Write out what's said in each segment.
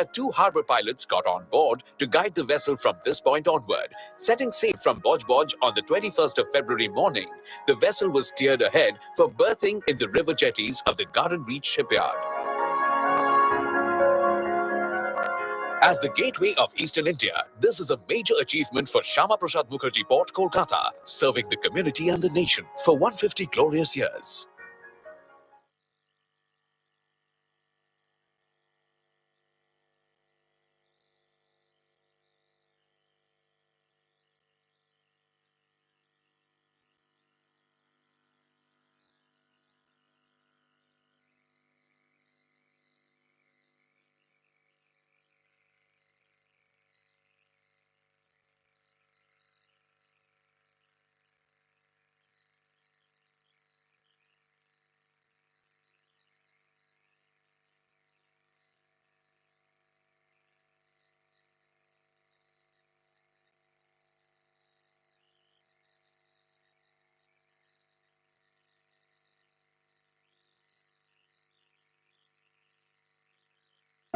Two harbor pilots got on board to guide the vessel from this point onward. Setting sail from Boj on the 21st of February morning, the vessel was steered ahead for berthing in the river jetties of the Garden Reach shipyard. As the gateway of Eastern India, this is a major achievement for Shyama Prasad Mukherjee Port, Kolkata, serving the community and the nation for 150 glorious years.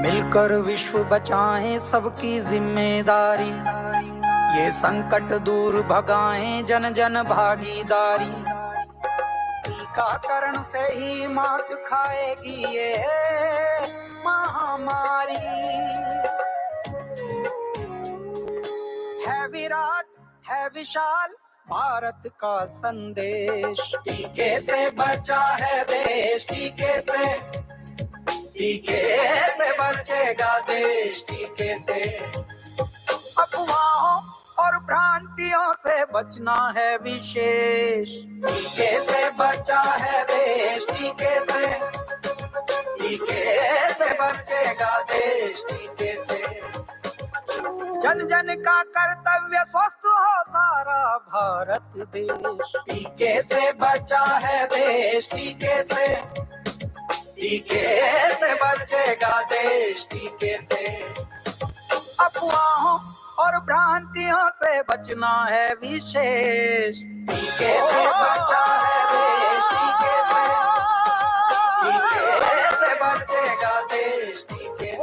मिलकर विश्व बचाएं सबकी जिम्मेदारी, ये संकट दूर भगाएं जन जन भागीदारी। टीकाकरण से ही मात खाएगी ये महामारी। है विराट है विशाल भारत का संदेश, टीके से बचा है देश, टीके से बचेगा देश, टीके से। अफवाहों और भ्रांतियों से बचना है विशेष, टीके से बचा है देश, टीके से बचेगा देश, टीके से। जन जन का कर्तव्य स्वस्थ हो सारा भारत देश, टीके से बचा है देश, टीके से बचेगा देश, टीके से। अफवाहों और भ्रांतियों से बचना है विशेष, टीके से बचा है देश, टीके से बचेगा देश, टीके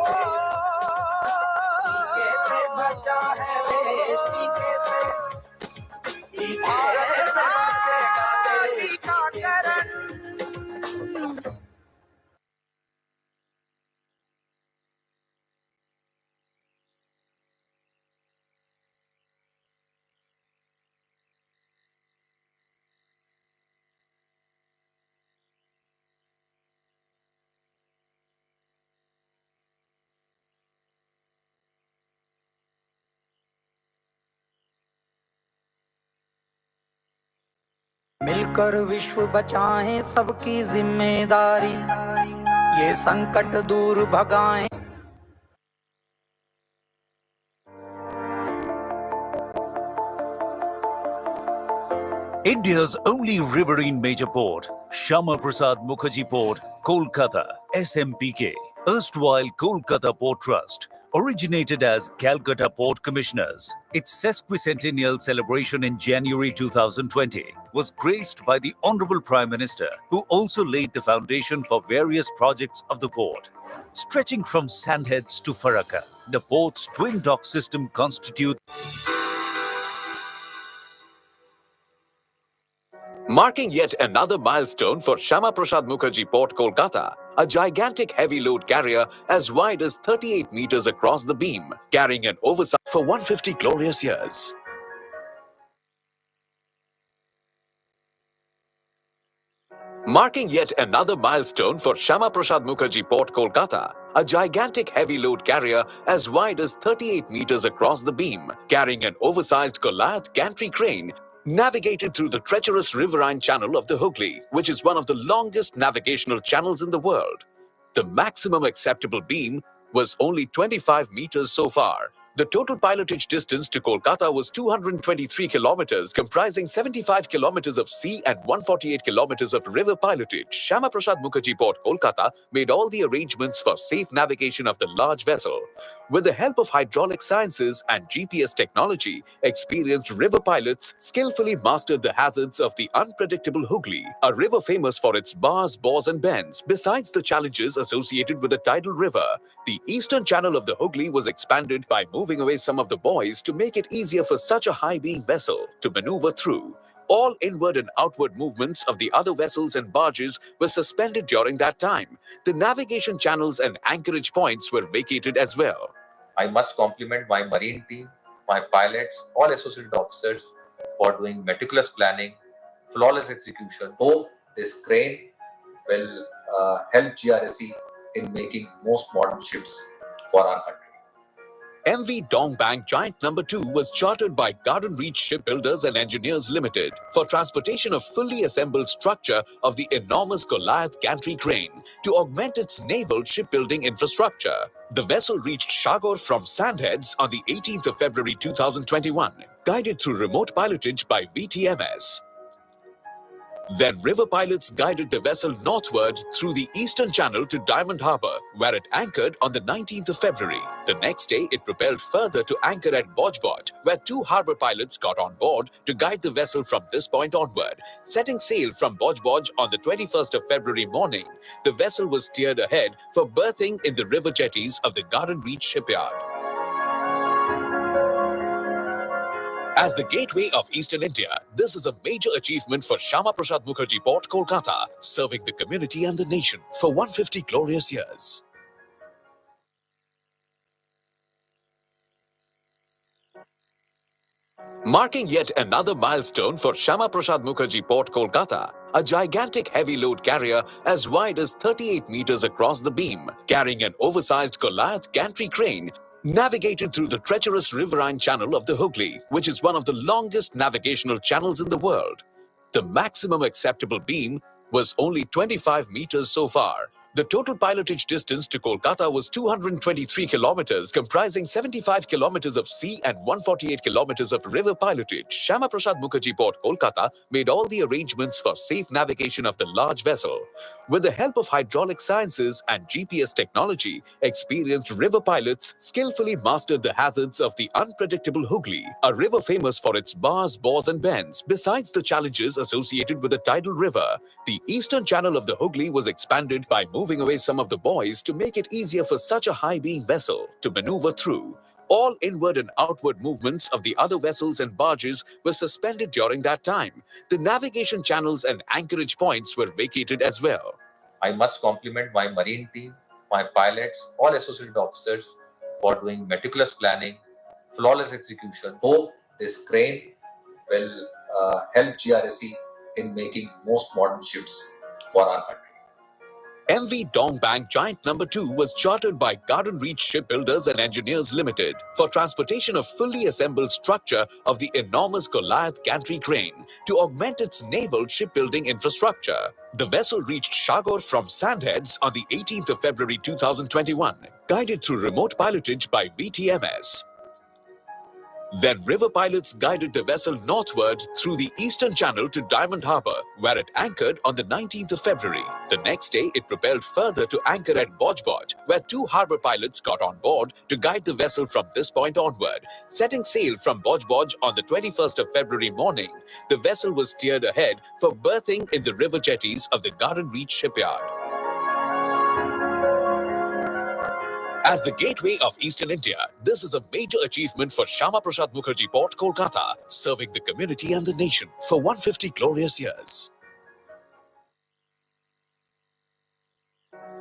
से बचा है देश, टीके से बचेगा देश, टीकाकरण। मिलकर विश्व बचाएं सबकी जिम्मेदारी, ये संकट दूर भगाएं। India's only riverine major port, Shyama Prasad Mukherjee Port, Kolkata, SMPK, erstwhile Kolkata Port Trust, originated as Calcutta Port Commissioners. Its sesquicentennial celebration in January 2020 was graced by the Honorable Prime Minister, who also laid the foundation for various projects of the port. Stretching from Sandheads to Farakka, the port's twin dock system constitutes Marking yet another milestone for Shyama Prasad Mukherjee Port, Kolkata, a gigantic heavy load carrier as wide as 38 meters across the beam, carrying an oversized for 150 glorious years. Marking yet another milestone for Shyama Prasad Mukherjee Port, Kolkata, a gigantic heavy load carrier as wide as 38 meters across the beam, carrying an oversized Goliath gantry crane, navigated through the treacherous riverine channel of the Hooghly, which is one of the longest navigational channels in the world. The maximum acceptable beam was only 25 meters so far. The total pilotage distance to Kolkata was 223 kilometers, comprising 75 kilometers of sea and 148 kilometers of river pilotage. Shama Prasad Mukherjee Port, Kolkata, made all the arrangements for safe navigation of the large vessel. With the help of hydraulic sciences and GPS technology, experienced river pilots skillfully mastered the hazards of the unpredictable Hooghly, a river famous for its bars, bores, and bends. Besides the challenges associated with the tidal river, the eastern channel of the Hooghly was expanded by moving away some of the buoys to make it easier for such a high-beam vessel to maneuver through. All inward and outward movements of the other vessels and barges were suspended during that time. The navigation channels and anchorage points were vacated as well. I must compliment my marine team, my pilots, all associated officers for doing meticulous planning, flawless execution. Hope this crane will help GRSE in making most modern ships for our country. MV Dongbank Giant No. 2 was chartered by Garden Reach Shipbuilders and Engineers Limited for transportation of fully assembled structure of the enormous Goliath gantry crane to augment its naval shipbuilding infrastructure. The vessel reached Shagor from Sandheads on the 18th of February 2021, guided through remote pilotage by VTMS. Then river pilots guided the vessel northward through the eastern channel to Diamond Harbour, where it anchored on the 19th of February. The next day, it propelled further to anchor at Bojboj, where 2 harbour pilots got on board to guide the vessel from this point onward. Setting sail from Bojboj on the 21st of February morning, the vessel was steered ahead for berthing in the river jetties of the Garden Reach shipyard. As the gateway of Eastern India, this is a major achievement for Shama Prasad Mukherjee Port, Kolkata, serving the community and the nation for 150 glorious years. Marking yet another milestone for Shama Prasad Mukherjee Port, Kolkata, a gigantic heavy load carrier as wide as 38 meters across the beam, carrying an oversized Goliath gantry crane, navigated through the treacherous riverine channel of the Hooghly, which is one of the longest navigational channels in the world. The maximum acceptable beam was only 25 meters so far. The total pilotage distance to Kolkata was 223 kilometers, comprising 75 kilometers of sea and 148 kilometers of river pilotage. Shama Prasad Mukherjee Port, Kolkata, made all the arrangements for safe navigation of the large vessel. With the help of hydraulic sciences and GPS technology, experienced river pilots skillfully mastered the hazards of the unpredictable Hooghly, a river famous for its bars, bores, and bends. Besides the challenges associated with the tidal river, the eastern channel of the Hooghly was expanded by moving away some of the buoys to make it easier for such a high-beam vessel to maneuver through. All inward and outward movements of the other vessels and barges were suspended during that time. The navigation channels and anchorage points were vacated as well. I must compliment my marine team, my pilots, all associated officers for doing meticulous planning, flawless execution. Hope this crane will help GRSE in making most modern ships for our country. MV Dongbank Giant No. 2 was chartered by Garden Reach Shipbuilders and Engineers Limited for transportation of fully assembled structure of the enormous Goliath gantry crane to augment its naval shipbuilding infrastructure. The vessel reached Shagor from Sandheads on the 18th of February 2021, guided through remote pilotage by VTMS. Then river pilots guided the vessel northward through the eastern channel to Diamond Harbour, where it anchored on the 19th of February. The next day, it propelled further to anchor at Bojboj, where 2 harbour pilots got on board to guide the vessel from this point onward. Setting sail from Bojboj on the 21st of February morning, the vessel was steered ahead for berthing in the river jetties of the Garden Reach shipyard. As the gateway of Eastern India, this is a major achievement for Shama Prasad Mukherjee Port, Kolkata, serving the community and the nation for 150 glorious years.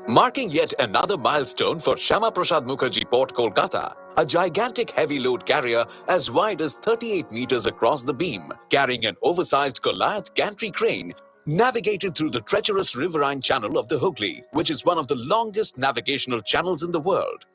Marking yet another milestone for Shama Prasad Mukherjee Port, Kolkata, a gigantic heavy load carrier as wide as 38 meters across the beam, carrying an oversized Goliath gantry crane, navigated through the treacherous riverine channel of the Hooghly, which is one of the longest navigational channels in the world.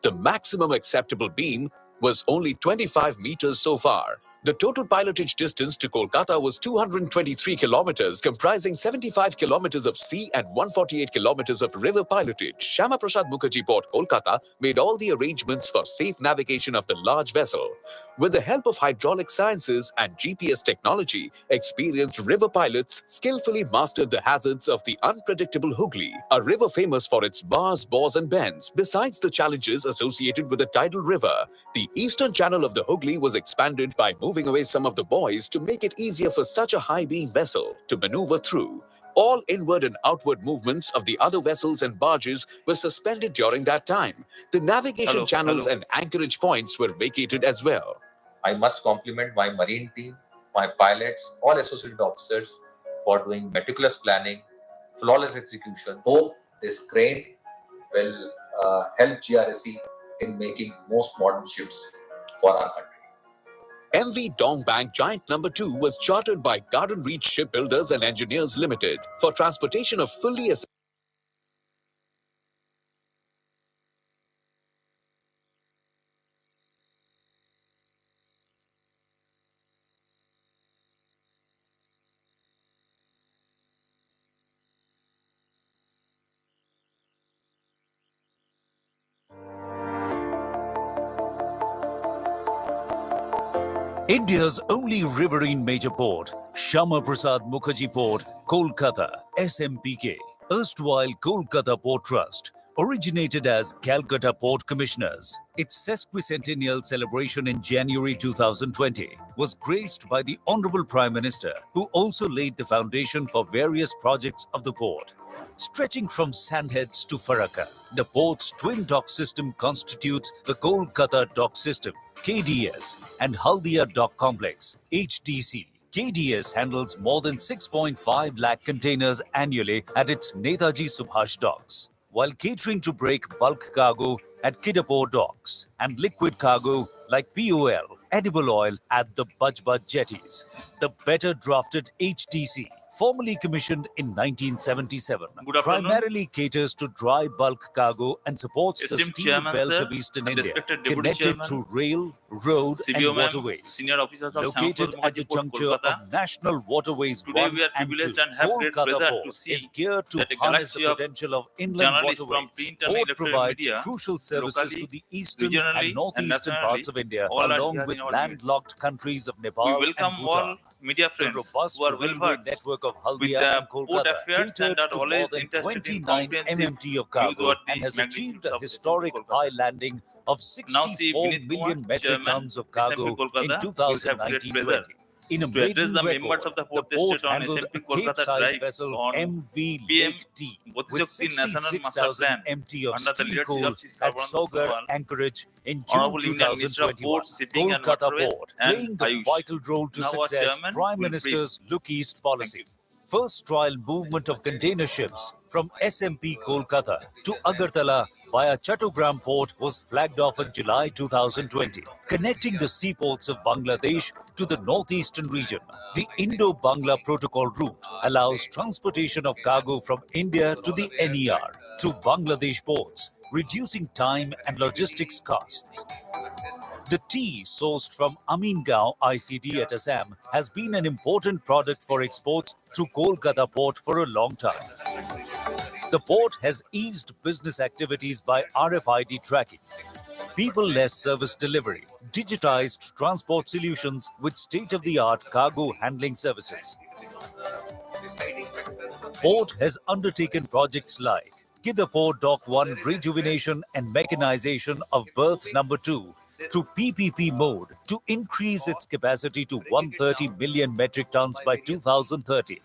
The maximum acceptable beam was only 25 meters so far. The total pilotage distance to Kolkata was 223 kilometers, comprising 75 kilometers of sea and 148 kilometers of river pilotage. Shama Prasad Mukherjee Port, Kolkata, made all the arrangements for safe navigation of the large vessel. With the help of hydraulic sciences and GPS technology, experienced river pilots skillfully mastered the hazards of the unpredictable Hooghly, a river famous for its bars, bores, and bends. Besides the challenges associated with the tidal river, the eastern channel of the Hooghly was expanded by moving away some of the buoys to make it easier for such a high-beam vessel to maneuver through. All inward and outward movements of the other vessels and barges were suspended during that time. The navigation channels and anchorage points were vacated as well. I must compliment my marine team, my pilots, all associated officers for doing meticulous planning, flawless execution. Hope this crane will help GRSE in making most modern ships for our country. MV Dongbank Giant No. 2 was chartered by Garden Reach Shipbuilders and Engineers Limited for transportation of fully assembled India's only riverine major port, Shama Prasad Mukherjee Port, Kolkata, SMPK, erstwhile Kolkata Port Trust, originated as Calcutta Port Commissioners. Its sesquicentennial celebration in January 2020 was graced by the Honorable Prime Minister, who also laid the foundation for various projects of the port. Stretching from Sandheads to Farakka, the port's twin dock system constitutes the Kolkata Dock System, KDS, and Haldia Dock Complex, HDC. KDS handles more than 6.5 lakh containers annually at its Netaji Subhash docks, while catering to break bulk cargo at Kidapur docks and liquid cargo like POL, edible oil at the Bajbaj jetties. The better drafted HDC, formally commissioned in 1977, primarily caters to dry bulk cargo and supports the steel belt of Eastern India, connected through rail, road and waterways. Located at the juncture of National Waterways 1 and 2, Kolkata Port is geared to harness the potential of inland waterways. Port provides crucial services to the eastern and northeastern parts of India, along with landlocked countries of Nepal and Bhutan. Media The friends robust who are well railway versed network of with Haldia the and port Kolkata affairs catered and are to more always than interested in 29 comprehensive MMT of cargo newsworthy and has achieved magazines a of historic SMP high Kolkata. landing of Now see 64 Vinit million Kumar, metric Chairman, tons of cargo SMP Kolkata, in will have great 2019-20. pleasure In a to address maiden the record, members of the the port port estate on handled SMP a Kolkata Cape-sized drive vessel on MV PM Lake D with Bhuti National Master 66,000 Plan MT of under the steam leadership coal of Shri at Sarvananda Saugar Sonowal, anchorage in June Honorable Union Minister of 2021. Ports, Shipping and Kolkata Waterways Port, and playing the Ayush. vital role to Now our success, chairman Prime will Minister's Look East Thank policy. you. First trial movement of container ships from SMP Kolkata to Agartala via Chattogram port was flagged off in July 2020, connecting the seaports of Bangladesh to the northeastern region. The Indo-Bangla Protocol route allows transportation of cargo from India to the NER through Bangladesh ports, reducing time and logistics costs. The tea sourced from Amingaon ICD at Assam has been an important product for exports through Kolkata port for a long time. The port has eased business activities by RFID tracking, people-less service delivery, digitized transport solutions with state-of-the-art cargo handling services. Port has undertaken projects like Kidapur Dock 1 rejuvenation and mechanization of berth number 2 through PPP mode to increase its capacity to 130 million metric tons by 2030.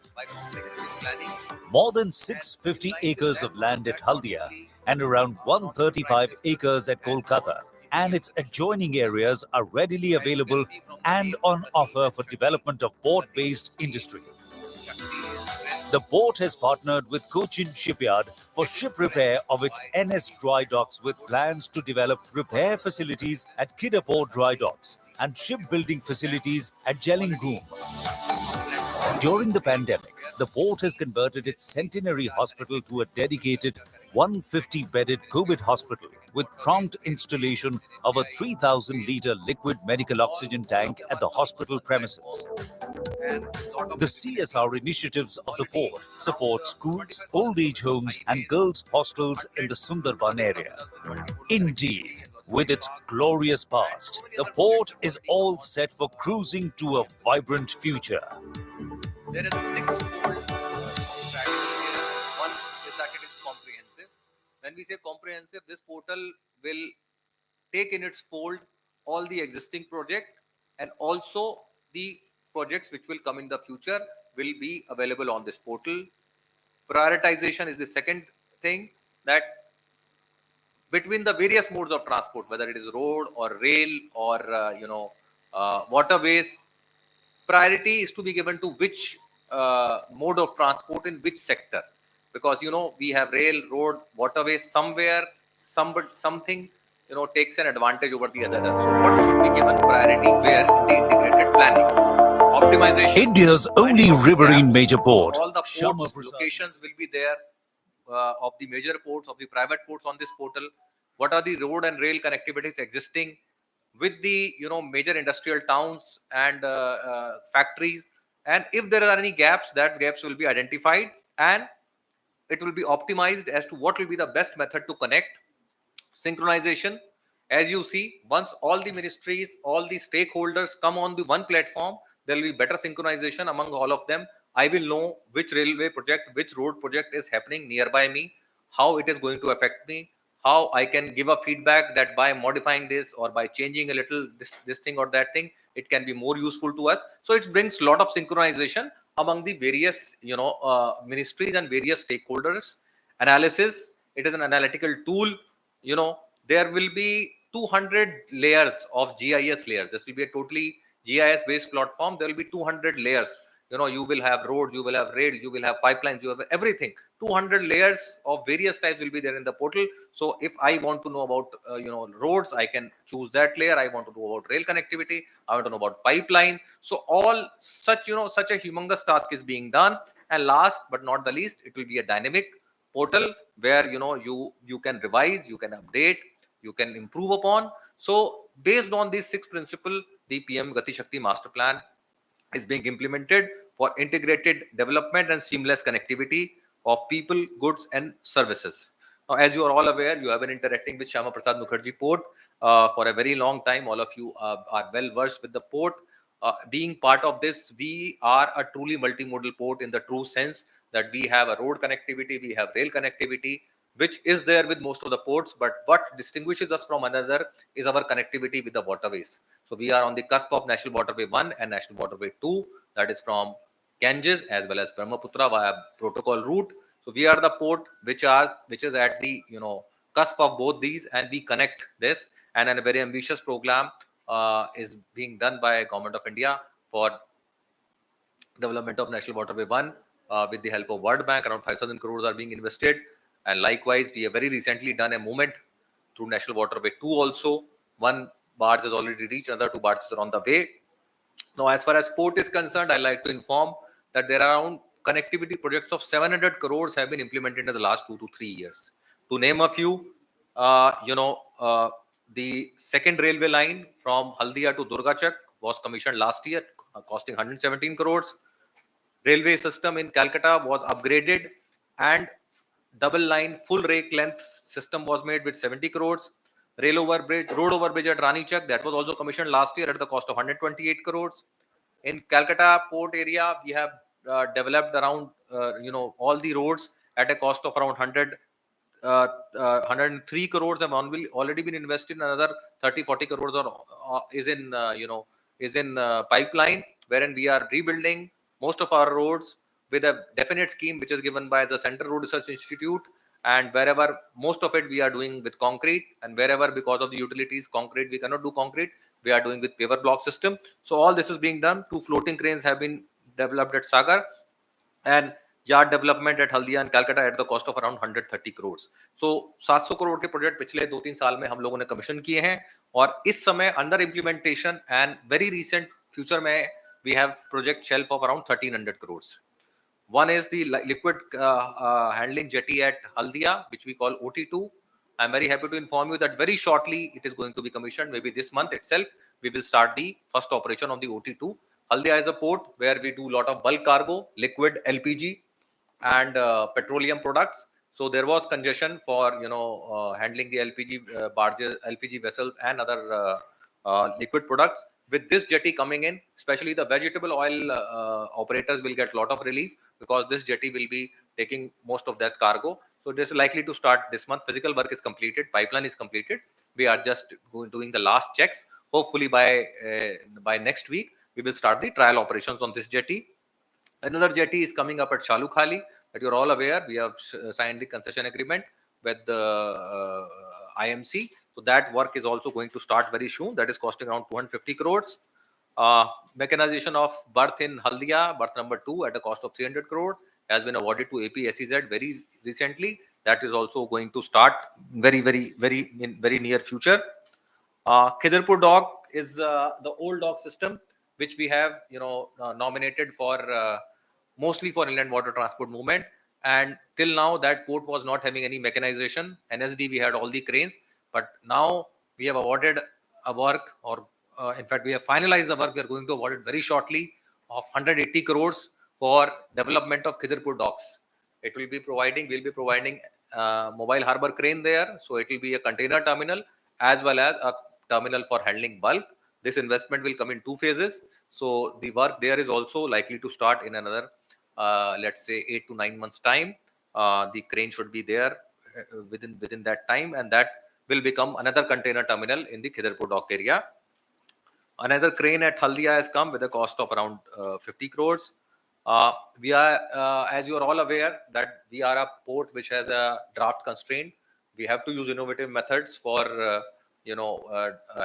More than 650 acres of land at Haldia and around 135 acres at Kolkata and its adjoining areas are readily available and on offer for development of port-based industry. The port has partnered with Cochin Shipyard for ship repair of its NS dry docks with plans to develop repair facilities at Kidapur dry docks and shipbuilding facilities at Jellingoom. During the pandemic, the port has converted its centenary hospital to a dedicated 150-bedded COVID hospital with prompt installation of a 3,000-liter liquid medical oxygen tank at the hospital premises. The CSR initiatives of the port support schools, old age homes, and girls' hostels in the Sundarban area. Indeed, with its glorious past, the port is all set for cruising to a vibrant future. There is a six-fold strategy here. One is that it is comprehensive. When we say comprehensive, this portal will take in its fold all the existing project, and also the projects which will come in the future will be available on this portal. Prioritization is the second thing, that between the various modes of transport, whether it is road or rail or waterways, priority is to be given to which mode of transport in which sector, because we have rail, road, waterways, somewhere something takes an advantage over the other. So what should be given priority where in the integrated planning? Optimization. India's only Finding of the riverine gaps. major port, All the Shama ports Prasad. locations will be there, of the major ports, of the private ports on this portal. What are the road and rail connectivities existing with the major industrial towns and factories, and if there are any gaps, that gaps will be identified, and it will be optimized as to what will be the best method to connect. Synchronization, as you see, once all the ministries, all the stakeholders come on the one platform, there will be better synchronization among all of them. I will know which railway project, which road project is happening nearby me, how it is going to affect me, how I can give a feedback that by modifying this or by changing a little this thing or that thing, it can be more useful to us. So it brings a lot of synchronization among the various ministries and various stakeholders. Analysis, it is an analytical tool. There will be 200 layers of GIS layers. This will be a totally GIS based platform. There will be 200 layers. You will have roads, you will have rail, you will have pipelines, you have everything. 200 layers of various types will be there in the portal. So if I want to know about roads, I can choose that layer. I want to know about rail connectivity, I want to know about pipeline. So all such such a humongous task is being done. And last but not the least, it will be a dynamic portal where you can revise, you can update, you can improve upon. So based on these six principles, the PM Gati Shakti master plan is being implemented for integrated development and seamless connectivity of people, goods, and services. Now, as you are all aware, you have been interacting with Shama Prasad Mukherjee Port for a very long time. All of you are well versed with the port. Being part of this, we are a truly multimodal port in the true sense that we have a road connectivity, we have rail connectivity, which is there with most of the ports. But what distinguishes us from another is our connectivity with the waterways. So we are on the cusp of National Waterway 1 and National Waterway 2, that is from Ganges as well as Brahmaputra via protocol route. So we are the port which is at the cusp of both these, and we connect this. And a very ambitious program is being done by Government of India for development of National Waterway 1 with the help of World Bank. Around 5,000 crores are being invested. And likewise, we have very recently done a movement through National Waterway 2 also. One barge has already reached, another two barges are on the way. Now, as far as port is concerned, I'd like to inform that there are around connectivity projects of 700 crores have been implemented in the last 2 to 3 years. To name a few, the second railway line from Haldia to Durgachak was commissioned last year, costing 117 crores. Railway system in Calcutta was upgraded, and double line full rake length system was made with 70 crores. Road over bridge at Ranichak, that was also commissioned last year at the cost of 128 crores. In Calcutta port area, we have developed around all the roads at a cost of around 103 crores have already been invested. Another 30-40 crores is in pipeline, wherein we are rebuilding most of our roads with a definite scheme which is given by the Central Road Research Institute. And wherever most of it we are doing with concrete, and wherever because of the utilities concrete we cannot do concrete, we are doing with paver block system. So all this is being done. 2 floating cranes have been developed at Sagar, and yard development at Haldia and Calcutta at the cost of around 130 crores. So 700 crore के project पिछले 2-3 साल में हम लोगों ने commission किए हैं, और इस समय under implementation and very recent future में we have project shelf of around 1300 crores. One is the liquid handling jetty at Haldia, which we call OT2. I'm very happy to inform you that very shortly it is going to be commissioned. Maybe this month itself, we will start the first operation of the OT2. Haldia is a port where we do a lot of bulk cargo, liquid LPG, and petroleum products. So there was congestion for handling the LPG barges, LPG vessels, and other liquid products. With this jetty coming in, especially the vegetable oil operators will get a lot of relief because this jetty will be taking most of that cargo. So this is likely to start this month. Physical work is completed, pipeline is completed. We are just doing the last checks. Hopefully by next week we will start the trial operations on this jetty. Another jetty is coming up at Shalukhali that you're all aware. We have signed the concession agreement with the IMC. So that work is also going to start very soon. That is costing around 250 crores. Mechanization of berth in Haldia, berth number 2 at a cost of 300 crores has been awarded to AP SEZ very recently. That is also going to start very near future. Khidirpur dock is the old dock system which we have nominated for mostly for inland water transport movement, and till now that port was not having any mechanization. NSD we had all the cranes, but now we have awarded a work, or in fact we have finalized the work. We are going to award it very shortly of 180 crores for development of Khidirpur docks. It will be providing, we'll be providing mobile harbor crane there, so it will be a container terminal as well as a terminal for handling bulk. This investment will come in 2 phases. So the work there is also likely to start in another, let's say 8 to 9 months time. The crane should be there within that time, and that will become another container terminal in the Khidirpur dock area. Another crane at Haldia has come with a cost of around 50 crores. We are, as you are all aware, that we are a port which has a draft constraint. We have to use innovative methods for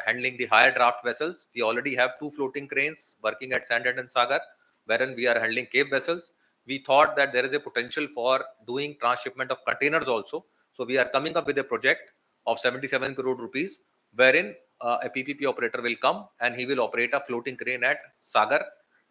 handling the higher draft vessels. We already have 2 floating cranes working at Sandhead and Sagar, wherein we are handling Cape vessels. We thought that there is a potential for doing transshipment of containers also. So we are coming up with a project of 77 crore rupees, wherein a PPP operator will come and he will operate a floating crane at Sagar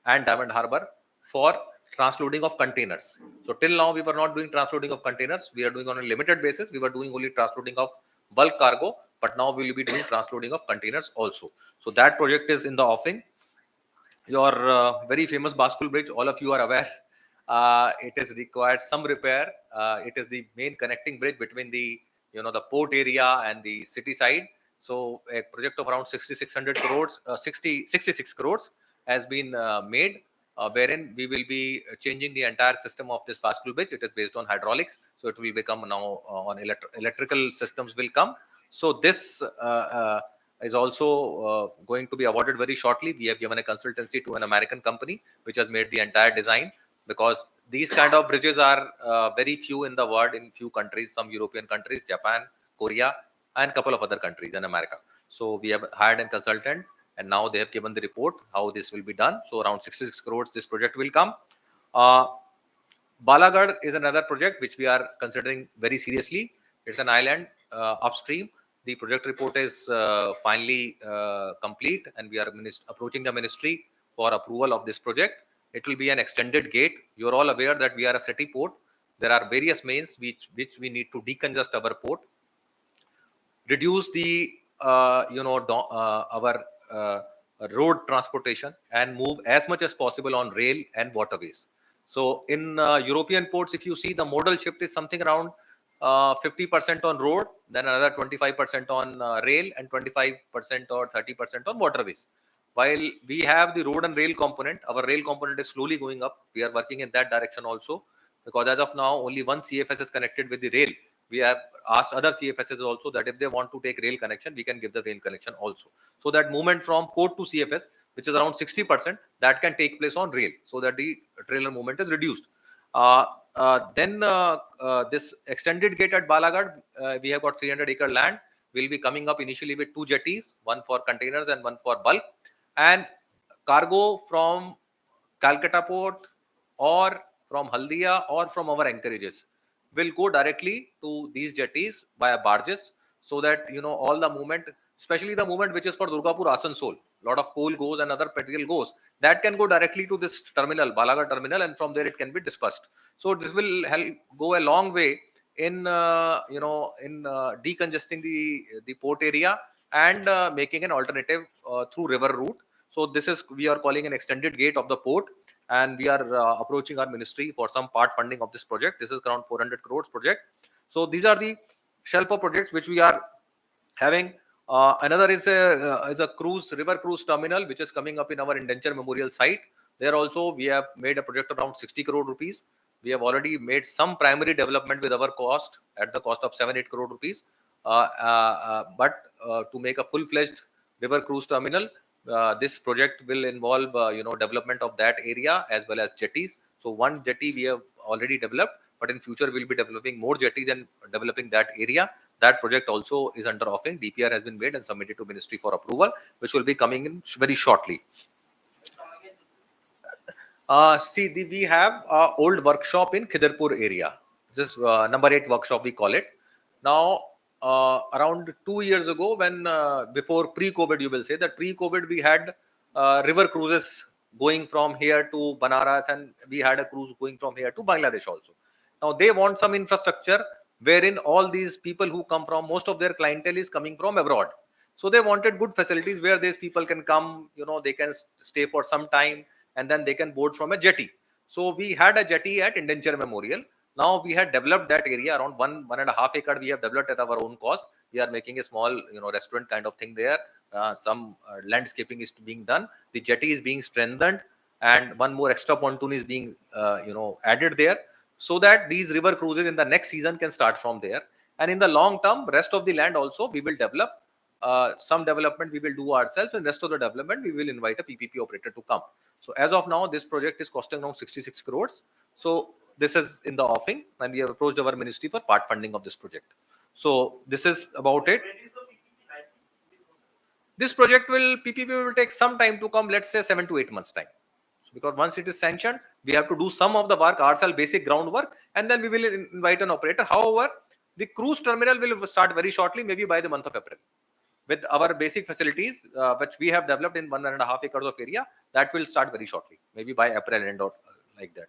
and Diamond Harbour for transloading of containers. So till now we were not doing transloading of containers. We are doing on a limited basis. We were doing only transloading of bulk cargo, but now we will be doing transloading of containers also. So that project is in the offing. Your very famous Baskul Bridge, all of you are aware, it is required some repair. It is the main connecting bridge between the the port area and the city side. So a project of around 6600 crores, 66 crores has been made, wherein we will be changing the entire system of this Baskul Bridge. It is based on hydraulics, so it will become now on electrical systems will come. So this is also going to be awarded very shortly. We have given a consultancy to an American company which has made the entire design, because these kind of bridges are very few in the world, in few countries, some European countries, Japan, Korea, and a couple of other countries in America. So we have hired a consultant, and now they have given the report how this will be done. So around 66 crores this project will come. Balagad is another project which we are considering very seriously. It's an island upstream. The project report is finally complete, and we are approaching the ministry for approval of this project. It will be an extended gate. You're all aware that we are a city port. There are various means which we need to decongest our port, reduce the our road transportation, and move as much as possible on rail and waterways. So in European ports, if you see, the modal shift is something around 50% on road, then another 25% on rail, and 25% or 30% on waterways. While we have the road and rail component, our rail component is slowly going up. We are working in that direction also, because as of now only one CFS is connected with the rail. We have asked other CFSs also that if they want to take rail connection, we can give the rail connection also. So that movement from port to CFS, which is around 60%, that can take place on rail, so that the trailer movement is reduced. Then this extended gate at Balagad, we have got 300-acre land. We'll be coming up initially with 2 jetties, one for containers and one for bulk. And cargo from Calcutta port or from Haldia or from our anchorages will go directly to these jetties via barges, so that all the movement, especially the movement which is for Durgapur Asansol, lot of coal goes and other material goes, that can go directly to this terminal, Balagad terminal, and from there it can be dispersed. So this will help go a long way in decongesting the port area and making an alternative through river route. So this is, we are calling an extended gate of the port, and we are approaching our ministry for some part funding of this project. This is around 400 crores project. So these are the shelf of projects which we are having. Another is a river cruise terminal which is coming up in our indenture memorial site. There also we have made a project around 60 crore rupees. We have already made some primary development with our cost at the cost of 7-8 crore rupees. But to make a full-fledged river cruise terminal, this project will involve development of that area as well as jetties. So one jetty we have already developed, but in future we'll be developing more jetties and developing that area. That project also is under offering. DPR has been made and submitted to ministry for approval, which will be coming in very shortly. We have a old workshop in Khidarpur area. This is number 8 workshop we call it. Now, around 2 years ago, when before pre-COVID, you will say that pre-COVID we had river cruises going from here to Banaras, and we had a cruise going from here to Bangladesh also. Now they want some infrastructure wherein all these people who come from, most of their clientele is coming from abroad. So they wanted good facilities where these people can come, they can stay for some time and then they can board from a jetty. So we had a jetty at Indenture Memorial. Now we had developed that area around 1.5 acre. We have developed at our own cost. We are making a small, restaurant kind of thing there. Some landscaping is being done. The jetty is being strengthened, and one more extra pontoon is being, added there, so that these river cruises in the next season can start from there. And in the long term, rest of the land also we will develop. Some development we will do ourselves, and rest of the development we will invite a PPP operator to come. So as of now, this project is costing around 66 crores. So this is in the offing, and we have approached our ministry for part funding of this project. So this is about it. This project PPP will take some time to come, let's say 7 to 8 months time. Because once it is sanctioned, we have to do some of the work, ourselves, basic groundwork, and then we will invite an operator. However, the cruise terminal will start very shortly, maybe by the month of April. With our basic facilities, which we have developed in 1.5 acres of area, that will start very shortly, maybe by April end or like that.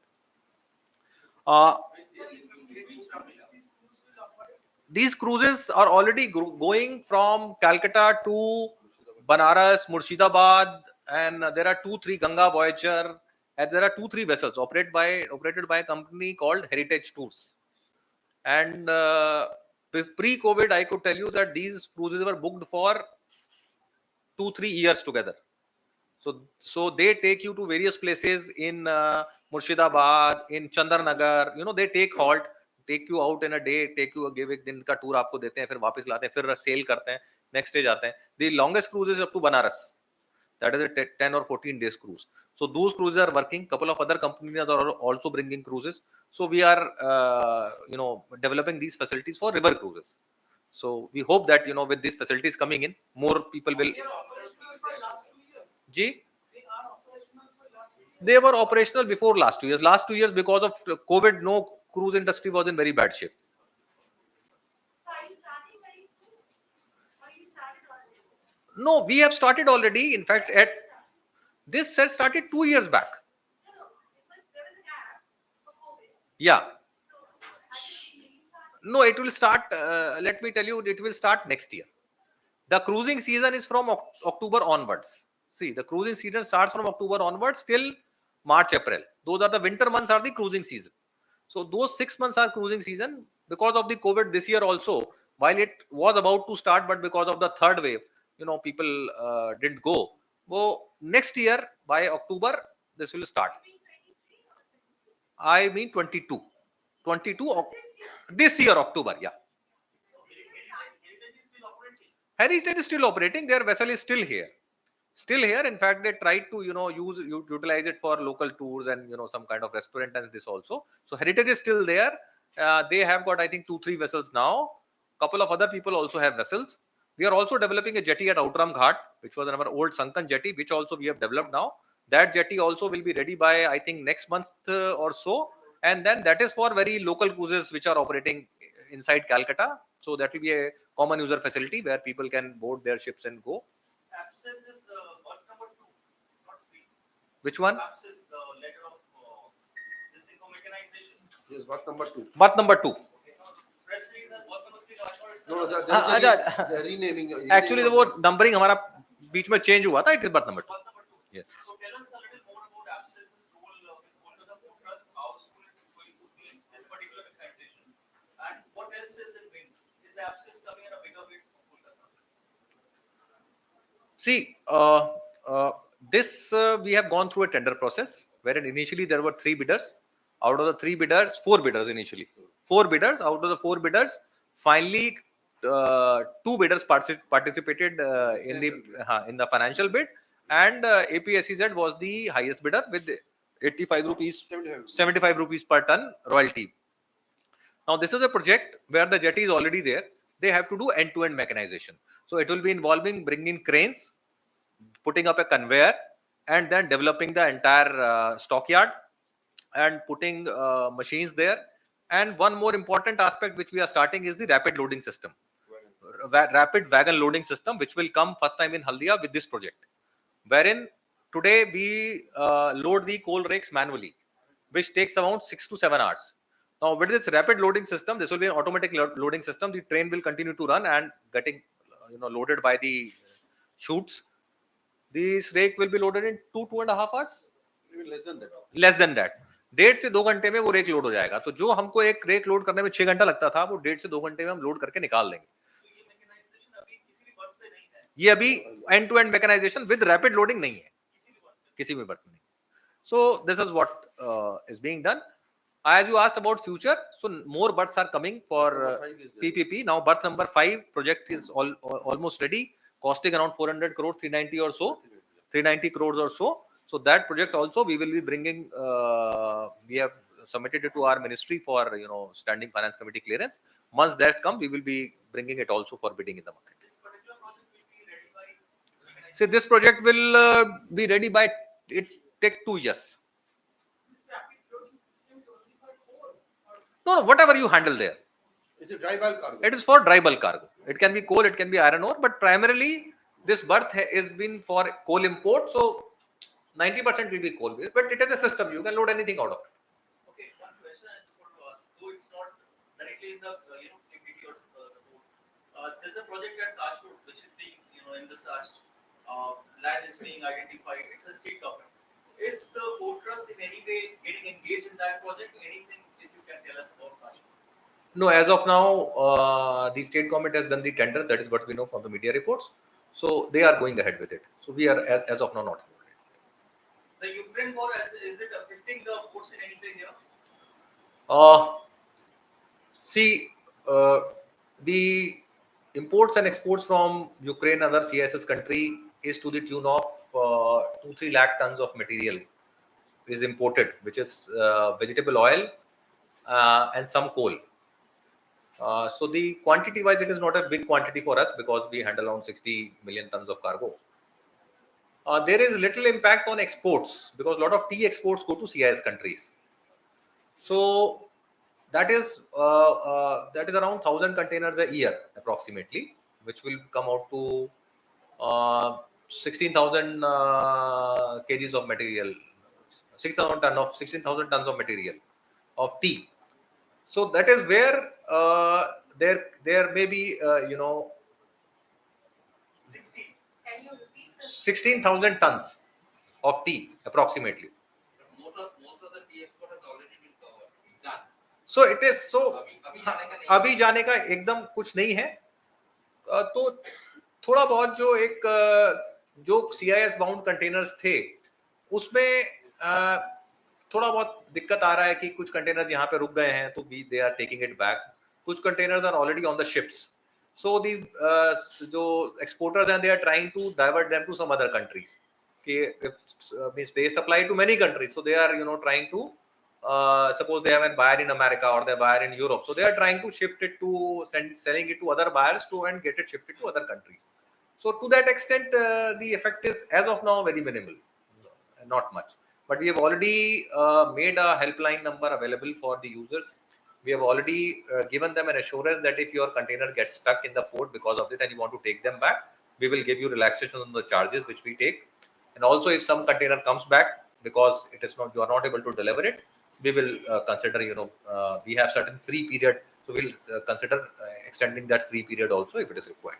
These cruises are already going from Calcutta to Banaras, Murshidabad, and there are 2-3 Ganga Voyager, and there are 2-3 vessels operated by a company called Heritage Tours. And pre-COVID, I could tell you that these cruises were booked for 2-3 years together. So they take you to various places in Murshidabad, in Chandarnagar. They take halt, take you out in a day, take you give एक दिन का tour आपको देते हैं, फिर वापस लाते हैं, फिर sail करते हैं, next day जाते हैं. The longest cruise is up to Banaras. That is a 10 or 14 days cruise. So those cruises are working. Couple of other companies are also bringing cruises. So we are, developing these facilities for river cruises. So we hope that, with these facilities coming in, more people will. They were operational before last 2 years. Last 2 years, because of COVID, no cruise industry was in very bad shape. No, we have started already. In fact, this set started 2 years back. Yeah. No, it will start. Let me tell you, it will start next year. The cruising season is from October onwards. See, the cruising season starts from October onwards till March, April. Those are the winter months are the cruising season. So those 6 months are cruising season. Because of the COVID this year also, while it was about to start, but because of the third wave, people didn't go. So next year by October, this will start. I mean 22. This year October, yeah. Heritage is still operating. Their vessel is still here. In fact, they tried to utilize it for local tours and some kind of restaurant and this also. So Heritage is still there. They have got, I think, 2-3 vessels now. Couple of other people also have vessels. We are also developing a jetty at Outram Ghat, which was our old sunken jetty, which also we have developed now. That jetty also will be ready by, I think, next month or so. And then that is for very local cruises which are operating inside Calcutta. So that will be a common user facility where people can board their ships and go. Abscess is berth number 2, not 3. Which one? Abscess, the letter of this thing for mechanization. Yes, berth number 2. Berth number 2. press release and work number 3 last order. No, the renaming. Actually, वो numbering हमारा बीच में change हुआ था. It is berth number 2. Work number 2. Yes. So tell us a little more about ABSIS's role with Kolkata Port Trust, how soon it is going to be this particular organization, and what else is it means? Is ABSIS coming in a bigger way to Kolkata? See, this we have gone through a tender process wherein initially there were 3 bidders. Out of the 3 bidders, 4 bidders initially. 4 bidders. Out of the 4 bidders, finally 2 bidders participated in the financial bid, and APSEZ was the highest bidder with 85 rupees, 75 rupees per ton royalty. Now, this is a project where the jetty is already there. They have to do end-to-end mechanization. So, it will be involving bringing cranes, putting up a conveyor, and then developing the entire stockyard and putting machines there. And one more important aspect which we are starting is the rapid loading system, rapid wagon loading system, which will come first time in Haldia with this project, wherein today we load the coal rakes manually, which takes around 6 to 7 hours. Now, with this rapid loading system, this will be an automatic loading system. The train will continue to run and getting loaded by the chutes. This rake will be loaded in 2.5 hours. Less than that. 1.5 से 2 घंटे में वो rake load हो जाएगा. तो जो हमको एक रेक लोड करने में 6 घंटा लगता था, वो 1.5 से 2 घंटे में हम लोड करके निकाल लेंगे. ये अभी end to end mechanisation with rapid loading नहीं है, किसी भी बर्थ में. So this is what is being done. As you asked about future, so more berths are coming for PPP. Now berth number 5 project is almost ready, costing around 400 crores, 390 or so, 390 crores or so. So that project also we will be bringing. We have submitted it to our ministry for standing finance committee clearance. Once that comes, we will be bringing it also for bidding in the market. This particular project will be ready by. So this project will be ready by it take 2 years. No, whatever you handle there. It's a dry bulk cargo. It is for dry bulk cargo. It can be coal, it can be iron ore, but primarily this berth has been for coal import. So 90% will be coal based, but it is a system. You can load anything out of it. Okay, one question I just want to ask. Though it's not directly in the PPT or the board, there's a project at Tajpur which is being in the search. Land is being identified. It's a state government. Is the port trust in any way getting engaged in that project? Anything that you can tell us about Tajpur? No, as of now, the state government has done the tenders. That is what we know from the media reports. So they are going ahead with it. So we are, as of now, not. The Ukraine war, is it affecting the ports in any way here? See, the imports and exports from Ukraine and other CIS country is to the tune of 2-3 lakh tons of material is imported, which is vegetable oil and some coal. So the quantity wise, it is not a big quantity for us because we handle around 60 million tons of cargo. There is little impact on exports because a lot of tea exports go to CIS countries. So that is around 1,000 containers a year approximately, which will come out to 16,000 kgs of material, 16,000 tons of material of tea. So that is where there may be 16,000 tons of tea approximately. Most of the tea export has already been covered. Done. So it is so. अभी जाने का एकदम कुछ नहीं है. तो थोड़ा बहुत जो CIS बाउंड कंटेनर्स थे उसमें थोड़ा बहुत दिक्कत आ रहा है कि कुछ कंटेनर्स यहाँ पे रुक गए हैं तो they are taking it back. कुछ containers are already on the ships. So the जो exporters and they are trying to divert them to some other countries. Means they supply to many countries, so they are trying to suppose they have a buyer in America or they buyer in Europe, so they are trying to shift it to selling it to other buyers and get it shifted to other countries. So to that extent, the effect is as of now very minimal, not much. But we have already made a helpline number available for the users. We have already given them an assurance that if your container gets stuck in the port because of it and you want to take them back, we will give you relaxation on the charges which we take. And also if some container comes back because you are not able to deliver it, we will consider, we have certain free period So we'll consider extending that free period also if it is required.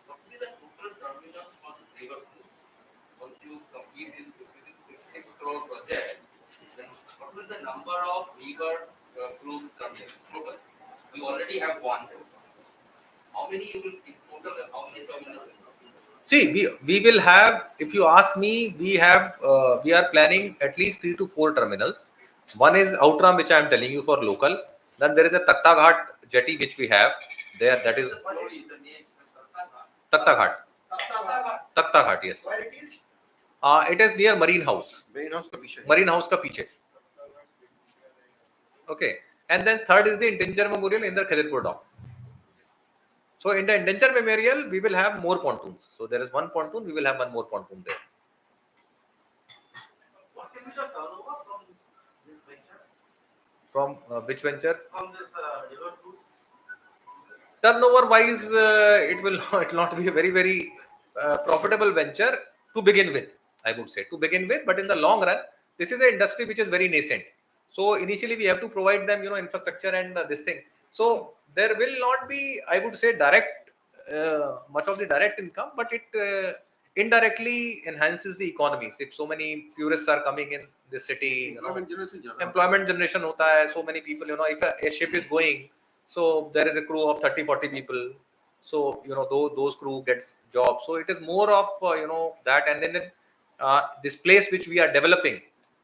What will be the total terminals for this river cruise? Once you complete this 66 crore project, then what will the number of river cruise terminals total? We already have one. How many you will in total? How many terminals? See, we will have, if you ask me, we are planning at least 3 to 4 terminals. One is Outram, which I am telling you for local. Then there is a Takta Ghat jetty which we have there. That is Slowly, the name. Takta Ghat. Takta Ghat, yes. Where it is? It is near Marine House. Main house ka piche. Marine House ka piche. Okay. And then third is the Indenture Memorial in the Khadirpur Dock. So in the Indenture Memorial, we will have more pontoons. So there is one pontoon, we will have one more pontoon there. What can be the turnover from this venture? From which venture? From this river cruise? Turnover wise, it will not be a very profitable venture to begin with, I would say, but in the long run, this is an industry which is very nascent. So initially we have to provide them, infrastructure and this thing. So there will not be, I would say, direct much of the direct income, but it indirectly enhances the economies. If so many tourists are coming in the city, Employment generation zyada. employment generation hota hai, so many people, if a ship is going, so there is a crew of 30-40 people, so those crew gets jobs. So it is more of that, and then this place which we are developing,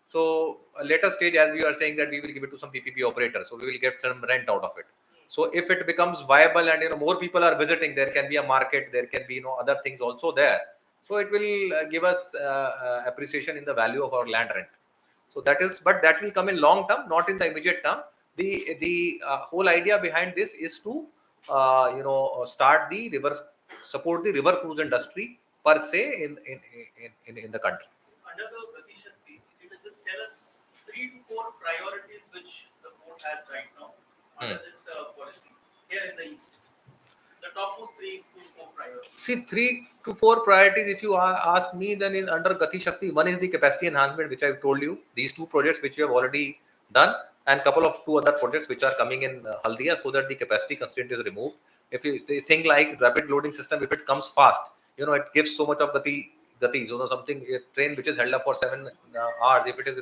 so a later stage, as we are saying, that we will give it to some PPP operator, so we will get some rent out of it. So if it becomes viable and more people are visiting, there can be a market, there can be other things also there, so it will give us appreciation in the value of our land rent. So but that will come in long term, not in the immediate term. The whole idea behind this is to support the river cruise industry per se in the country. Under the Gati Shakti, if you can just tell us 3 to 4 priorities which the board has right now under this policy here in the east. The topmost 3 to 4 priorities. See, 3 to 4 priorities, if you ask me, then in under Gati Shakti, one is the capacity enhancement, which I've told you. These 2 projects which we have already done, and couple of 2 other projects which are coming in Haldia, so that the capacity constraint is removed. If you think like rapid loading system, if it comes fast, it gives so much of Gati. Something, a train which is held up for 7 hours, if it is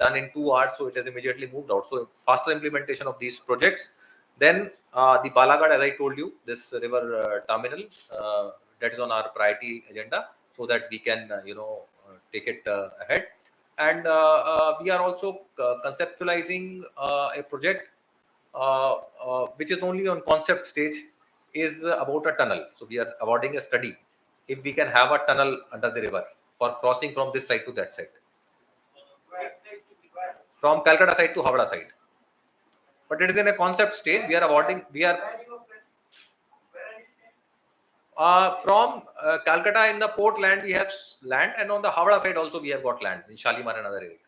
done in 2 hours, so it is immediately moved out. So faster implementation of these projects. Then the Balaghat, as I told you, this river terminal, that is on our priority agenda, so that we can take it ahead. And we are also conceptualizing a project which is only on concept stage, is about a tunnel. So we are awarding a study if we can have a tunnel under the river for crossing from this side to that side, from Calcutta side to Havana side. But it is in a concept stage. We are from Calcutta in the port land, we have land, and on the Havana side also we have got land in Shalimar and other area.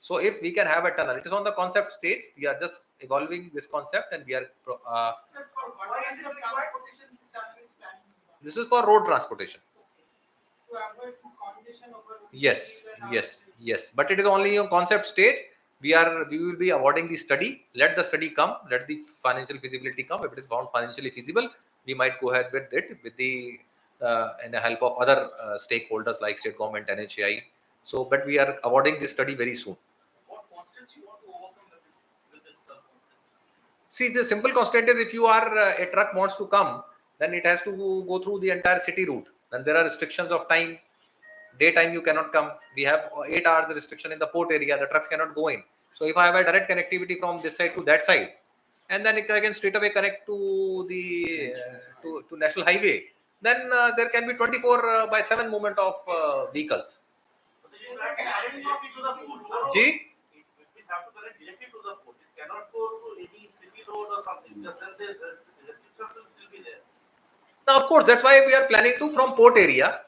So if we can have a tunnel, it is on the concept stage. We are just evolving this concept, and we are. This is for road transportation. Yes. But it is only on concept stage. We will be awarding the study. Let the study come. Let the financial feasibility come. If it is found financially feasible, we might go ahead with it with the and the help of other stakeholders like state government, NHAI. So, but we are awarding this study very soon. What constants you want to overcome with this concept? See, the simple constraint is if you are a truck wants to come, then it has to go through the entire city route. Then there are restrictions of time. Daytime you cannot come. We have 8 hours restriction in the port area. The trucks cannot go in. So if I have a direct connectivity from this side to that side, and then I can straight away connect to the to national highway, then there can be 24/7 movement of vehicles. So you have to connect directly to the port. Ji? We have to connect directly to the port. It cannot go to any city road or something. Just then the restrictions will still be there. Now, of course, that's why we are planning to from port area,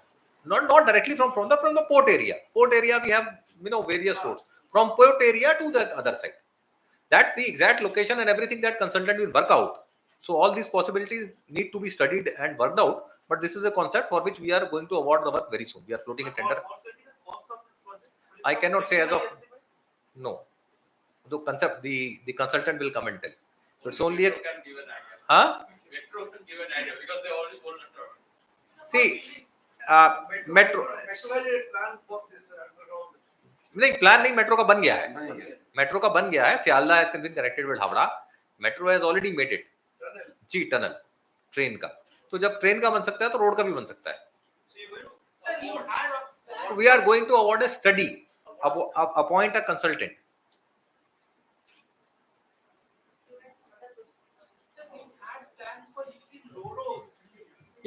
not directly from the port area. Port area we have various roads from port area to the other side. That the exact location and everything that consultant will work out. So all these possibilities need to be studied and worked out. But this is a concept for which we are going to award the work very soon. We are floating a tender. What will be the cost of this project? I cannot say as of no. The concept, the consultant will come and tell. So it's only a, Metro can give an idea. huh? Metro can give an idea because they already told Metro. See, metro. नहीं plan नहीं metro का बन गया है metro का बन गया है Sealdah has been connected with Howrah metro has already made it जी टनल ट्रेन का तो जब ट्रेन का बन सकता है तो रोड का भी बन सकता है we are going to award a study appoint a consultant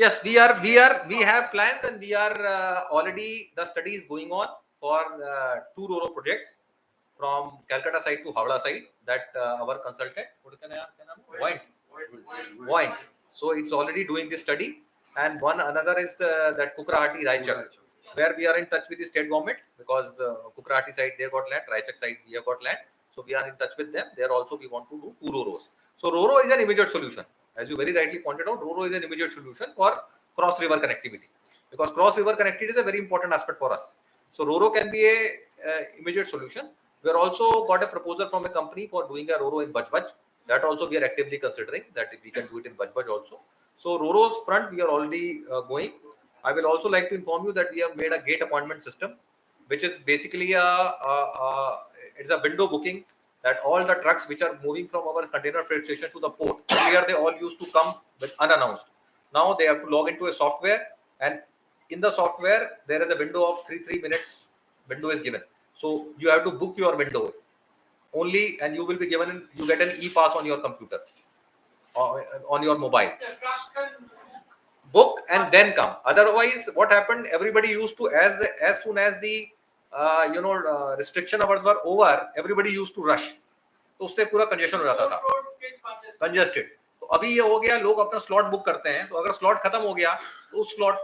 yes we have plans and we are already the study is going on for two Roro projects from Calcutta side to Havla side that our consultant what can I Point. So it's already doing this study and one another is that Kukrahati Raichak where we are in touch with the state government because Kukrahati side they got land Raichak side we have got land so we are in touch with them there also we want to do two Roros so Roro is an immediate solution as you very rightly pointed out Roro is an immediate solution for cross river connectivity because cross river connectivity is a very important aspect for us so Roro can be a immediate solution we are also got a proposal from a company for doing a Roro in Bajbaj that also we are actively considering that if we can do it in Bajbaj also. So Roro's front we are already going. I will also like to inform you that we have made a gate appointment system, which is basically it's a window booking that all the trucks which are moving from our container freight station to the port earlier they all used to come with unannounced. Now they have to log into a software and in the software there is a window of 3 minutes window is given. So you have to book your window only and you will be given you get an e-pass on your computer or on your mobile book and then come otherwise what happened everybody used to as soon as the restriction hours were over everybody used to rush तो उससे पूरा congestion हो जाता था congested तो अभी ये हो गया लोग अपना स्लॉट बुक करते हैं तो अगर स्लॉट खत्म हो गया तो उस स्लॉट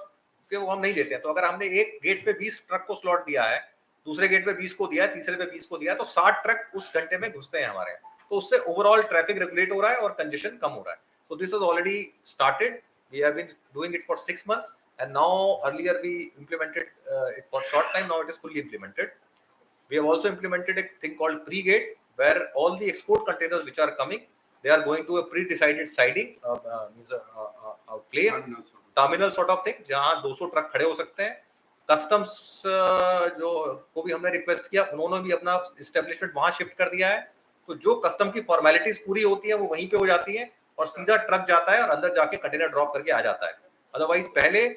के वो हम नहीं देते हैं तो अगर हमने एक गेट पे 20 ट्रक को स्लॉट दिया है दूसरे गेट पे 20 को दिया है तीसरे पे 20 को दिया है तो 60 ट्रक उस घंटे में घुसते हैं हमारे तो उससे ओवरऑल ट्रैफिक रेगुलेट हो रहा है और कंजेशन कम हो रहा है so this is already started we have been doing it for 6 months and now earlier we implemented it for short time now it is fully implemented we have also implemented a thing called pre-gate where all the export containers which are coming they are going to a pre-decided siding means a place terminal sort of thing जहां 200 truck खड़े हो सकते हैं customs जो को भी हमने request किया उन्होंने भी अपना एस्टेब्लिशमेंट वहां शिफ्ट कर दिया है तो जो कस्टम की फॉर्मेलिटीज पूरी होती है वो वहीं पे हो जाती है और सीधा ट्रक जाता है और अंदर जाके कंटेनर ड्रॉप करके आ जाता है अदरवाइज पहले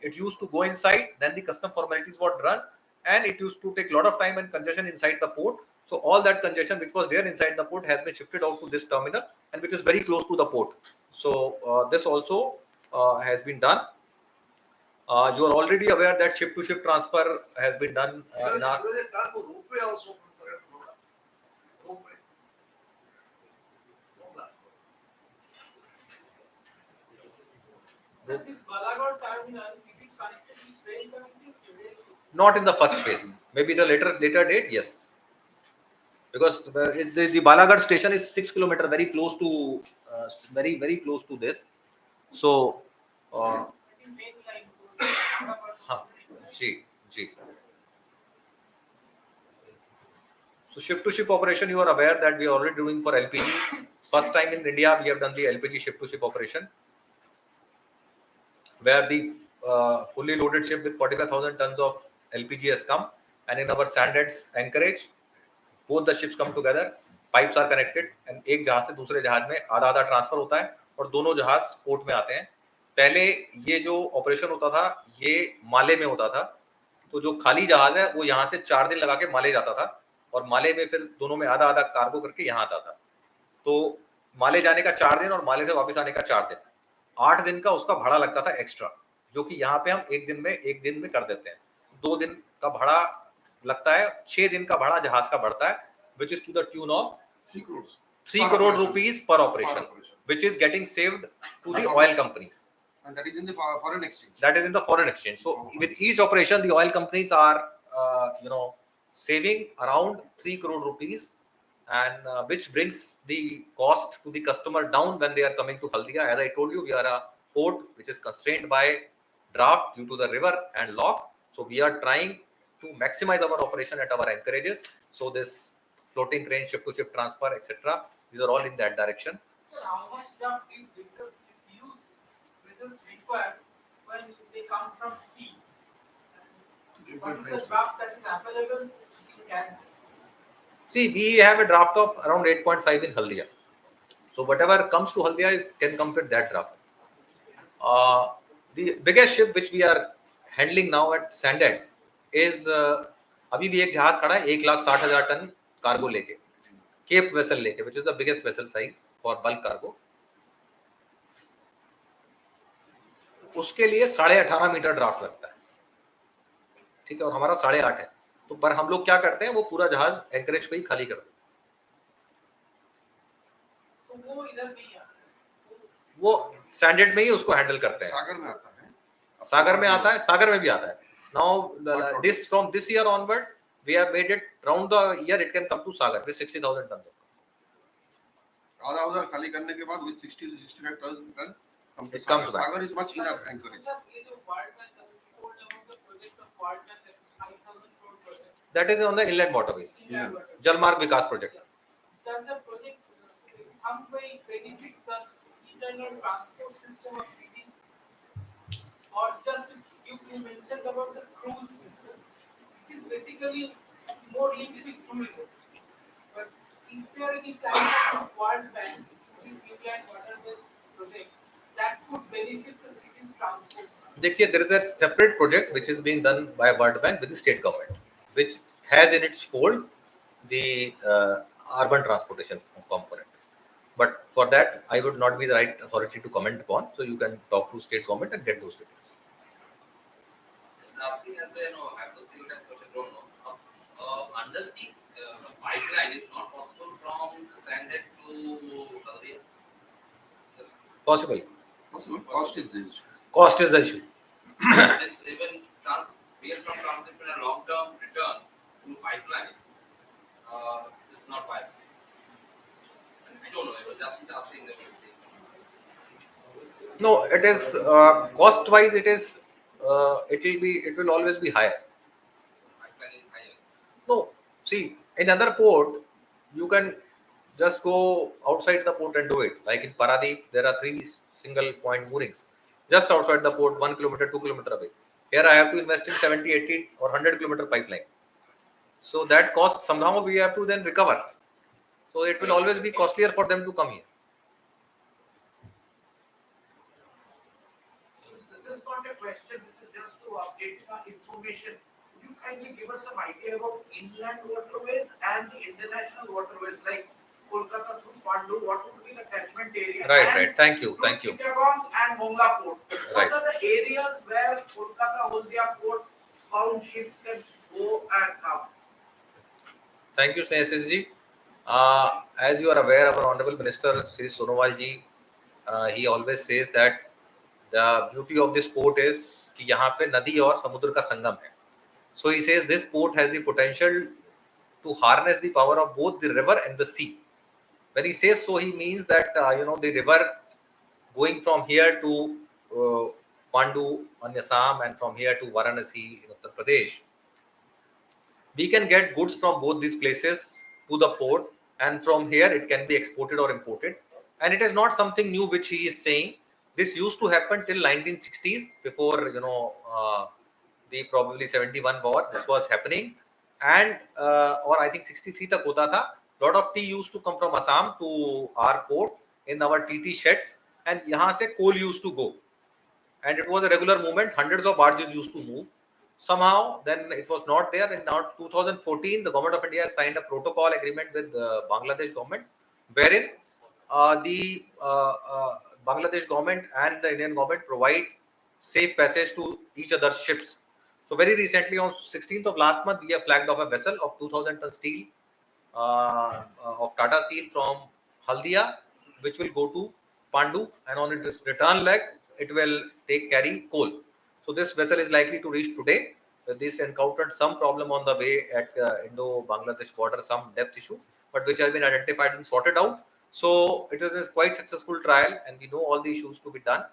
it used to go inside then the custom formalities were run and it used to take a lot of time and congestion inside the port so all that congestion which was there inside the port has been shifted out to this terminal and which is very close to the port so this also has been done you are already aware that ship to ship transfer has been done in our Sir, this Balagod terminal, is it connected with rail connectivity? not in the first phase maybe the later date yes because the Balagad station is 6 kilometer very close to very close to this so Main line. Ji so ship to ship operation you are aware that we are already doing for LPG first time in India we have done the LPG ship to ship operation where the fully loaded ship with 45,000 tons of LPG has come and in our Sandheads anchorage both the ships come together pipes are connected and एक जहाज से दूसरे जहाज में आधा आधा transfer होता है और दोनों जहाज पोर्ट में आते हैं पहले ये जो ऑपरेशन होता था ये माले में होता था तो जो खाली जहाज है वो यहाँ से 4 दिन लगा के माले जाता था और माले में फिर दोनों में आधा आधा कार्गो करके यहाँ आता था तो माले जाने का 4 दिन और माले से वापस आने का 4 दिन 8 दिन का उसका भाड़ा लगता था एक्स्ट्रा जो कि यहाँ पे हम एक दिन में कर देते हैं 2 दिन का भाड़ा लगता है 6 दिन का भाड़ा जहाज का बढ़ता है which is to the tune of 3 crore rupees per operation which is getting saved to the oil companies And that is in the foreign exchange. that is in the foreign exchange so with each operation the oil companies are saving around 3 crore rupees and which brings the cost to the customer down when they are coming to Haldia as I told you we are a port which is constrained by draft due to the river and lock so we are trying to maximize our operation at our anchorages so this floating crane ship to ship transfer etc these are all in that direction Sir, how much draft these vessels, these used vessels require when they come from sea? What is the draft that is available in Kansas? See, we have a draft of around 8.5 in Haldia. So whatever comes to Haldia can come with that draft. The biggest ship which we are handling now at Sandheads is अभी भी एक जहाज खड़ा है 1,60,000 ton cargo लेके cap vessel लेके which is the biggest vessel size for bulk cargo. उसके लिए 18.5 मीटर ड्राफ्ट लगता है, ठीक है, और हमारा 8.5 है. तो पर हम लोग क्या करते हैं, वो पूरा जहाज एंकरेज पे ही खाली कर देते हैं. तो वो इधर नहीं आता, वो सैंडेड्स में ही उसको हैंडल करते हैं. सागर में आता है, सागर में आता है, सागर में भी आता है. Now this from this year onwards we have made it round the year it can come to Sagar with 60,000 tons. आधा उधर खाली करने के बाद with 60 to 65,000 ton It comes back. Sagar is much enough anchorage. sir, ये जो World Bank told about the project of World Bank, that is 5,000 crore project. That is on the inland waterways. Yeah. Jalmarg Vikas project. Does the project in some way benefits the internal transport system of city? Or just you mentioned about the cruise system. This is basically more linked with tourism. But is there any kind of World Bank, this inland waterways project, that could benefit the city's transport system? देखिए, there is a separate project which is being done by World Bank with the state government, which has in its fold the urban transportation component. But for that, I would not be the right authority to comment upon. So you can talk to state government and get those details. Just asking as a hypothetical type question, don't know. Undersea pipeline is not possible from the Sandhead to Haldia. Yes. Possible. Cost is the issue. Cost is the issue. This even based on transshipment and long-term return through pipeline is not viable. I don't know. I was just asking the question. No, it is cost-wise. It is. It will always be higher. Pipeline is higher. No, see, in another port, you can just go outside the port and do it. Like in Paradip, there are 3 single point moorings just outside the port, 1 kilometer, 2 kilometer away. Here I have to invest in 70, 80 or 100 kilometer pipeline. So that cost somehow we have to then recover. So it will always be costlier for them to come here. This is not a question, this is just to update some information. Could you kindly give us some idea about inland waterways and the international waterways like Kolkata through Pandu? What would be the catchment area? Right. Thank you. Chittagong and Monga Port. Right. What are the areas where Kolkata Haldia Port bound ships can go and come? Thank you, Sneha ji. As you are aware, our Honorable Minister, Shri Sonowal ji, he always says that the beauty of this port is कि यहाँ पे नदी और समुद्र का संगम है. So he says this port has the potential to harness the power of both the river and the sea. When he says so, he means that the river going from here to Pandu on Assam and from here to Varanasi in Uttar Pradesh, we can get goods from both these places to the port, and from here it can be exported or imported. And it is not something new which he is saying. This used to happen till 1960s before the probably 71 war. This was happening, and or I think 63 tak hota tha. Lot of tea used to come from Assam to our port in our TT sheds, and yahan se coal used to go, and it was a regular movement. Hundreds of barges used to move. Somehow, then it was not there. In now 2014, the government of India signed a protocol agreement with the Bangladesh government, wherein the Bangladesh government and the Indian government provide safe passage to each other's ships. So very recently, on 16th of last month, we have flagged off a vessel of 2,000 ton steel of Tata Steel from Haldia, which will go to Pandu, and on its return leg, it will carry coal. So this vessel is likely to reach today. This encountered some problem on the way at Indo-Bangladesh border, some depth issue, but which has been identified and sorted out. So it is a quite successful trial, and we know all the issues to be done.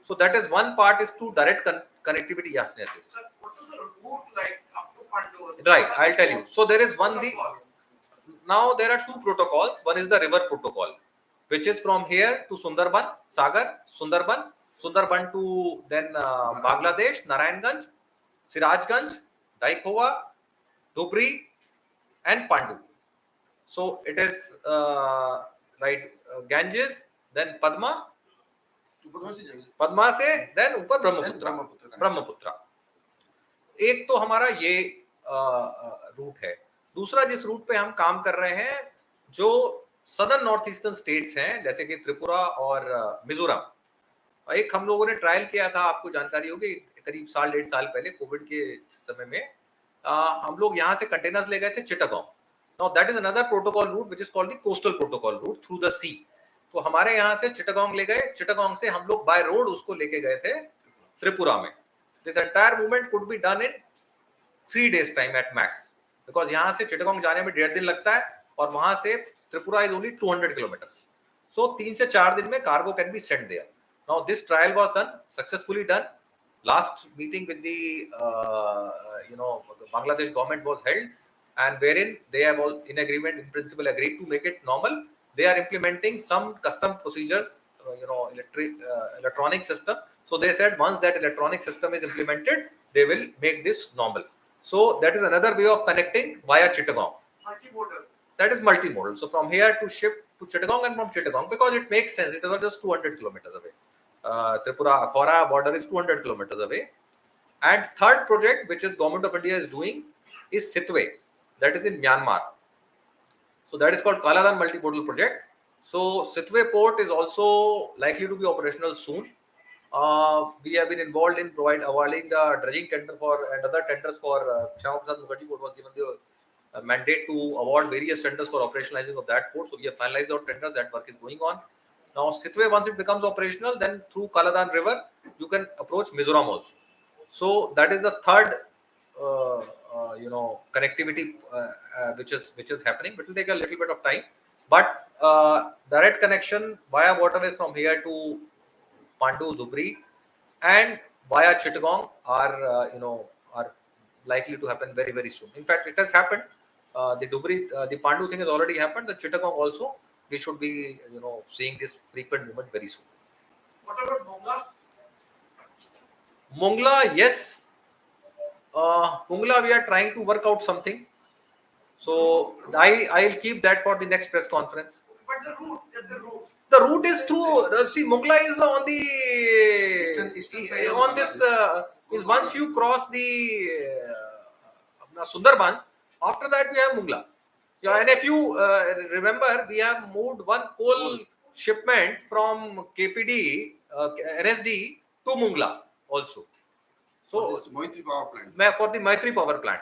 So that is one part, is to direct connectivity. Yes, Sir, what is the route like up to Pandu? right. I'll tell you. So there is now there are 2 protocols. One is the river protocol, which is from here to Sundarban, Sagar, Sundarban to then Bangladesh, Narayanganj, Sirajganj, Daikova, Dhubri, and Pandu. So it is Ganges, then Padma, Padma से then ऊपर ब्रह्मपुत्र एक तो हमारा ये root है। दूसरा जिस root पे हम काम कर रहे हैं जो सदर्न नॉर्थ ईस्टर्न स्टेट्स हैं जैसे कि त्रिपुरा और मिजोरम, एक हम लोगों ने ट्रायल किया था, आपको जानकारी होगी करीब साल 1.5 साल पहले कोविड के समय में हम लोग यहाँ से कंटेनर्स ले गए थे Chittagong. Now that is another protocol route which is called the coastal protocol route through the sea. तो हमारे यहाँ से चिटागोंग ले गए, चिटागोंग से हम लोग बाय रोड उसको लेके गए थे त्रिपुरा में। This entire movement could be done in 3 days time at max, because यहाँ से चिटागोंग जाने में 1.5 दिन लगता है और वहां से Tripura is only 200 kilometre. So 3 से 4 दिन में cargo can be sent there. Now this trial was done successfully done. Last meeting with the Bangladesh government was held, and wherein they have all in agreement, in principle, agreed to make it normal. They are implementing some custom procedures, electronic system. So they said once that electronic system is implemented, they will make this normal. So that is another way of connecting via Chittagong. Multimodal. That is multimodal. So from here to ship to Chittagong and from Chittagong, because it makes sense, it is not just 200 kilometers away. Tripura Akhora border is 200 kilometers away. And third project which is government of India is doing is Sitwe, that is in Myanmar. So that is called Kaladan multimodal project. So Sitwe port is also likely to be operational soon. We have been involved in awarding the dredging tender for and other tenders for Shama Prasad Mukherjee port was given the mandate to award various tenders for operationalizing of that port. So we have finalized our tenders, that work is going on. Now Sitwe, once it becomes operational, then through Kaladan river you can approach Mizoram also. So that is the third connectivity which is happening. It will take a little bit of time, but direct connection via waterway from here to Pandu, Dhubri and via Chittagong are likely to happen very, very soon. In fact, it has happened. The Dhubri, the Pandu thing has already happened. The Chittagong also, we should be seeing this frequent movement very soon. What about Mongla? Mongla, yes. Mongla, we are trying to work out something. So I'll keep that for the next press conference. But the route, The route is through. See, Mongla is on the Eastern side on this. Is once you cross the Sundarbans, after that we have Mongla. Yeah, and if you remember, we have moved one coal shipment from KPD, NSD to Mongla also. So Maitri power plant. for the Maitri power plant.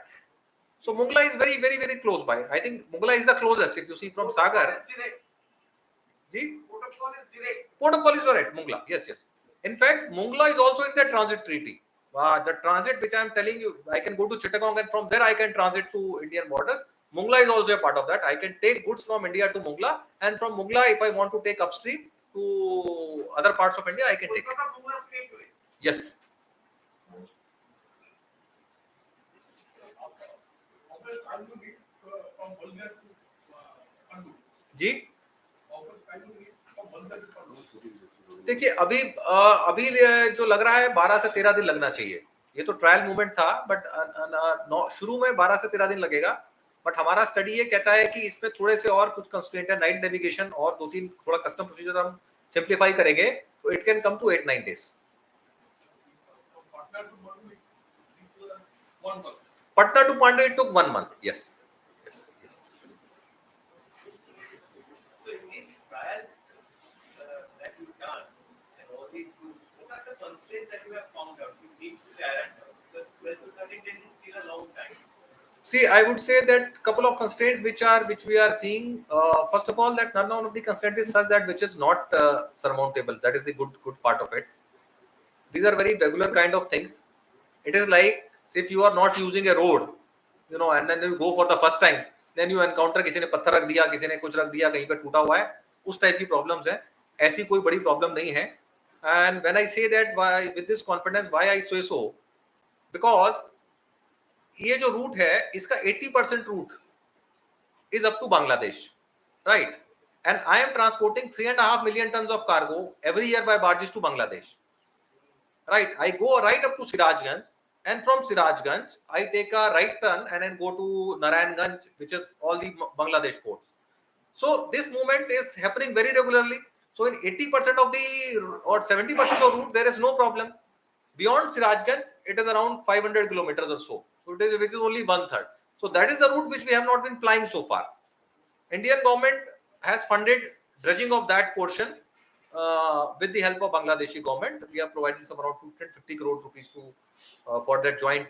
So Mongla is very, very, very close by. I think Mongla is the closest. If you see from Sagar, protocol is direct. Port of Call is direct, Mongla. Yes, yes. In fact, Mongla is also in the transit treaty. The transit which I am telling you, I can go to Chittagong and from there I can transit to Indian borders. Mongla is also a part of that. I can take goods from India to Mongla, and from Mongla, if I want to take upstream to other parts of India, I can take it. Mongla straight away. Yes. जी देखिए अभी जो लग रहा है 12 से 13 दिन लगना चाहिए। ये तो ट्रायल मूवमेंट था, बट शुरू में 12 से 13 दिन लगेगा। बट हमारा स्टडी ये कहता है कि इसमें थोड़े से और कुछ कंस्ट्रेंट है, नाइट नेविगेशन और 2-3 थोड़ा कस्टम प्रोसीजर हम सिंप्लीफाई करेंगे तो it can come to 8-9 days. Patna to Pandu it took 1 month. Yes. Yes. Yes. So in this trial that you've done and all these tools, what are the constraints that you have found out which needs to be ironed out? Because 12 to 13 days is still a long time. See, I would say that couple of constraints which we are seeing. First of all, that none of the constraints is such that which is not surmountable. That is the good part of it. These are very regular kind of things. It is like if you are not using a road, and then you go for the first time, then you encounter किसी ने पत्थर रख दिया, किसी ने कुछ रख दिया, कहीं पे टूटा हुआ है, उस टाइप की प्रॉब्लम्स है. ऐसी कोई बड़ी प्रॉब्लम नहीं है. And when I say that with this confidence, why I say so? Because ये जो रूट है इसका 80% root is up to Bangladesh, right? and I am transporting 3.5 million tons of cargo every year by barges to Bangladesh. Right, I go right up to Sirajganj, and from Sirajganj, I take a right turn and then go to Narayanganj, which is all the Bangladesh ports. So this movement is happening very regularly. So in 80% of the or 70% of route, there is no problem. Beyond Sirajganj, it is around 500 kilometers or so. So it is, which is only 1/3. So that is the route which we have not been flying so far. Indian government has funded dredging of that portion with the help of Bangladeshi government. We have provided some around 250 crore rupees to for that joint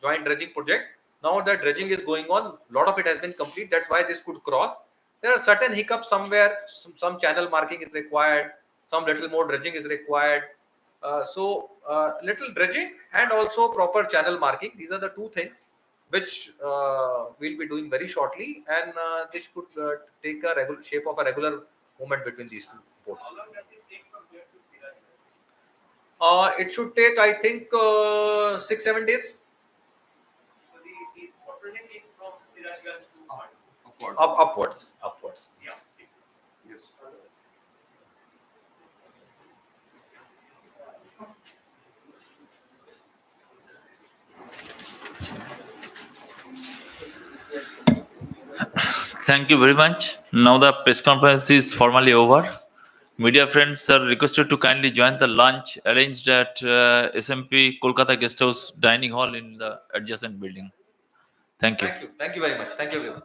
joint dredging project. Now that dredging is going on, a lot of it has been complete. That's why this could cross. There are certain hiccups somewhere. Some channel marking is required. Some little more dredging is required. Little dredging and also proper channel marking. These are the two things which we'll be doing very shortly, and this could take a shape of a regular movement between these two ports. How long does it take from here to Sirajganj? It should take, I think, 6-7 days. So the bottleneck is from Sirajganj to Upward. Upwards. Yeah. Yes. Thank you very much. Now the press conference is formally over. Media friends are requested to kindly join the lunch arranged at SMP Kolkata Guest House Dining Hall in the adjacent building. Thank you. Thank you very much. Thank you everyone.